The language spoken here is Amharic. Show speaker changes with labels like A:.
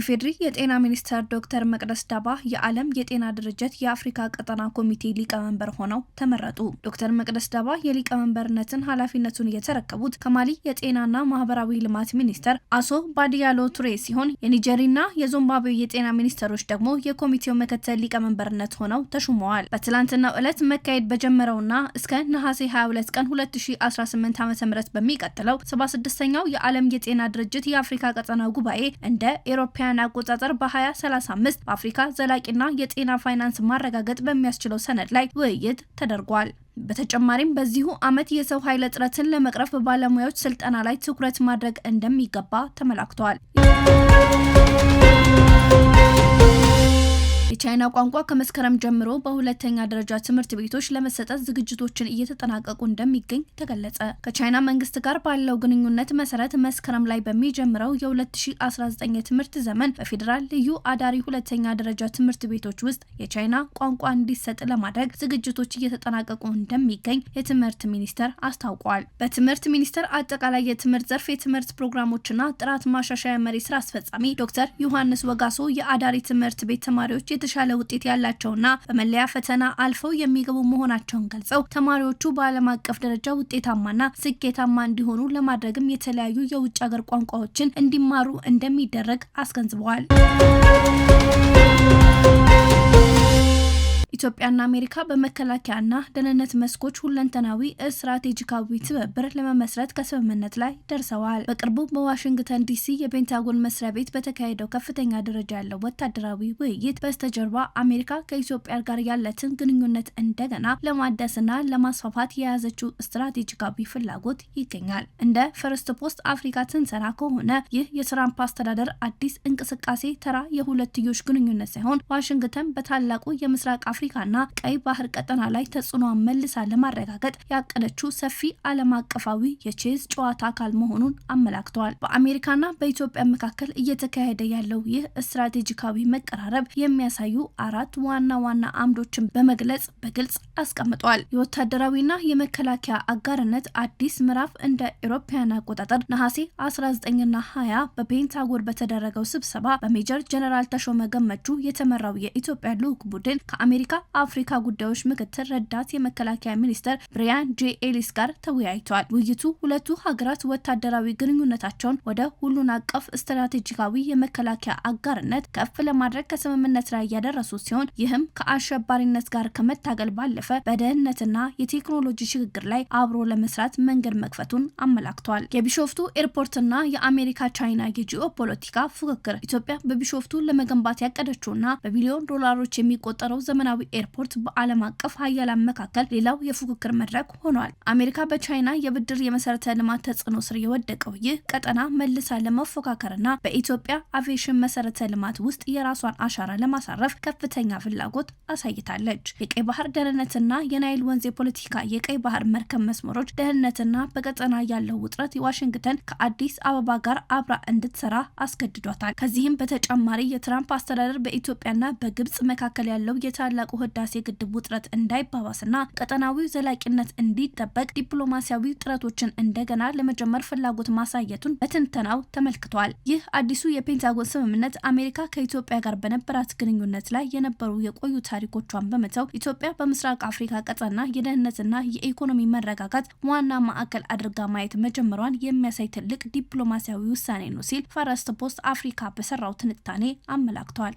A: የኢፌዴሪ የጤና ሚኒስትር ዶክተር መቅደስ ዳባ የዓለም የጤና ድርጅት የአፍሪካ ቀጠና ኮሚቴ ሊቀመንበር ሆነው ተመረጡ። ዶክተር መቅደስ ዳባ የሊቀመንበርነትን ኃላፊነቱን የተረከቡት ከማሊ የጤናና ማህበራዊ ልማት ሚኒስትር አሶ ባዲያሎ ቱሬ ሲሆን የኒጀሪና የዚምባብዌ የጤና ሚኒስትሮች ደግሞ የኮሚቴው ምክትል ሊቀመንበርነት ሆነው ተሹመዋል። በትላንትናው ዕለት መካሄድ በጀመረውና እስከ ነሐሴ 22 ቀን 2018 ዓ.ም በሚቀጥለው 76ኛው የዓለም የጤና ድርጅት የአፍሪካ ቀጠና ጉባኤ እንደ ኢሮፒያን አቆጣጠር በ2035 በአፍሪካ ዘላቂና የጤና ፋይናንስ ማረጋገጥ በሚያስችለው ሰነድ ላይ ውይይት ተደርጓል። በተጨማሪም በዚሁ ዓመት የሰው ኃይል እጥረትን ለመቅረፍ ባለሙያዎች ስልጠና ላይ ትኩረት ማድረግ እንደሚገባ ተመላክቷል። የቻይና ቋንቋ ከመስከረም ጀምሮ በሁለተኛ ደረጃ ትምህርት ቤቶች ለመሰጠት ዝግጅቶችን እየተጠናቀቁ እንደሚገኝ ተገለጸ። ከቻይና መንግስት ጋር ባለው ግንኙነት መሰረት መስከረም ላይ በሚጀምረው የ2019 የትምህርት ዘመን በፌዴራል ልዩ አዳሪ ሁለተኛ ደረጃ ትምህርት ቤቶች ውስጥ የቻይና ቋንቋ እንዲሰጥ ለማድረግ ዝግጅቶች እየተጠናቀቁ እንደሚገኝ የትምህርት ሚኒስቴር አስታውቋል። በትምህርት ሚኒስቴር አጠቃላይ የትምህርት ዘርፍ የትምህርት ፕሮግራሞችና ጥራት ማሻሻያ መሪ ስራ አስፈጻሚ ዶክተር ዮሐንስ ወጋሶ የአዳሪ ትምህርት ቤት ተማሪዎች የተሻለ ውጤት ያላቸውና በመለያ ፈተና አልፈው የሚገቡ መሆናቸውን ገልጸው ተማሪዎቹ በዓለም አቀፍ ደረጃ ውጤታማና ስኬታማ እንዲሆኑ ለማድረግም የተለያዩ የውጭ ሀገር ቋንቋዎችን እንዲማሩ እንደሚደረግ አስገንዝበዋል። ኢትዮጵያና አሜሪካ በመከላከያና ደህንነት መስኮች ሁለንተናዊ ስትራቴጂካዊ ትብብር ለመመስረት ከስምምነት ላይ ደርሰዋል። በቅርቡ በዋሽንግተን ዲሲ የፔንታጎን መስሪያ ቤት በተካሄደው ከፍተኛ ደረጃ ያለው ወታደራዊ ውይይት በስተጀርባ አሜሪካ ከኢትዮጵያ ጋር ያለትን ግንኙነት እንደገና ለማደስና ለማስፋፋት የያዘችው ስትራቴጂካዊ ፍላጎት ይገኛል። እንደ ፈርስት ፖስት አፍሪካ ትንሰራ ከሆነ ይህ የትራምፕ አስተዳደር አዲስ እንቅስቃሴ ተራ የሁለትዮሽ ግንኙነት ሳይሆን ዋሽንግተን በታላቁ የምስራቅ አፍሪካና ቀይ ባህር ቀጠና ላይ ተጽዕኖን መልሳ ለማረጋገጥ ያቀደችው ሰፊ ዓለም አቀፋዊ የቼዝ ጨዋታ አካል መሆኑን አመላክተዋል። በአሜሪካና በኢትዮጵያ መካከል እየተካሄደ ያለው ይህ ስትራቴጂካዊ መቀራረብ የሚያሳዩ አራት ዋና ዋና አምዶችን በመግለጽ በግልጽ አስቀምጧል። የወታደራዊና የመከላከያ አጋርነት አዲስ ምዕራፍ እንደ ኢሮፓያን አቆጣጠር ነሐሴ 19ና 20 በፔንታጎን በተደረገው ስብሰባ በሜጀር ጀነራል ተሾመ ገመቹ የተመራው የኢትዮጵያ ልዑክ ቡድን ከአሜሪካ አፍሪካ ጉዳዮች ምክትል ረዳት የመከላከያ ሚኒስትር ብሪያን ጄ ኤሊስ ጋር ተወያይቷል። ውይይቱ ሁለቱ ሀገራት ወታደራዊ ግንኙነታቸውን ወደ ሁሉን አቀፍ ስትራቴጂካዊ የመከላከያ አጋርነት ከፍ ለማድረግ ከስምምነት ላይ ያደረሱ ሲሆን ይህም ከአሸባሪነት ጋር ከመታገል ባለፈ በደህንነትና የቴክኖሎጂ ሽግግር ላይ አብሮ ለመስራት መንገድ መክፈቱን አመላክቷል። የቢሾፍቱ ኤርፖርትና የአሜሪካ ቻይና የጂኦ ፖለቲካ ፉክክር ኢትዮጵያ በቢሾፍቱ ለመገንባት ያቀደችውና በቢሊዮን ዶላሮች የሚቆጠረው ዘመናዊ ኤርፖርት በዓለም አቀፍ ሀያላን መካከል ሌላው የፉክክር መድረክ ሆኗል። አሜሪካ በቻይና የብድር የመሰረተ ልማት ተጽዕኖ ስር የወደቀው ይህ ቀጠና መልሳ ለመፎካከርና በኢትዮጵያ አቪዬሽን መሰረተ ልማት ውስጥ የራሷን አሻራ ለማሳረፍ ከፍተኛ ፍላጎት አሳይታለች። የቀይ ባህር ደህንነትና የናይል ወንዝ የፖለቲካ የቀይ ባህር መርከብ መስመሮች ደህንነትና በቀጠና ያለው ውጥረት ዋሽንግተን ከአዲስ አበባ ጋር አብራ እንድትሰራ አስገድዷታል። ከዚህም በተጨማሪ የትራምፕ አስተዳደር በኢትዮጵያና በግብጽ መካከል ያለው የታላቁ ህዳሴ ግድብ ውጥረት እንዳይባባስና ቀጠናዊ ዘላቂነት እንዲጠበቅ ዲፕሎማሲያዊ ጥረቶችን እንደገና ለመጀመር ፍላጎት ማሳየቱን በትንተናው ተመልክቷል። ይህ አዲሱ የፔንታጎን ስምምነት አሜሪካ ከኢትዮጵያ ጋር በነበራት ግንኙነት ላይ የነበሩ የቆዩ ታሪኮቿን በመተው ኢትዮጵያ በምስራቅ አፍሪካ ቀጠና የደህንነትና የኢኮኖሚ መረጋጋት ዋና ማዕከል አድርጋ ማየት መጀመሯን የሚያሳይ ትልቅ ዲፕሎማሲያዊ ውሳኔ ነው ሲል ፈርስት ፖስት አፍሪካ በሰራው ትንታኔ አመላክቷል።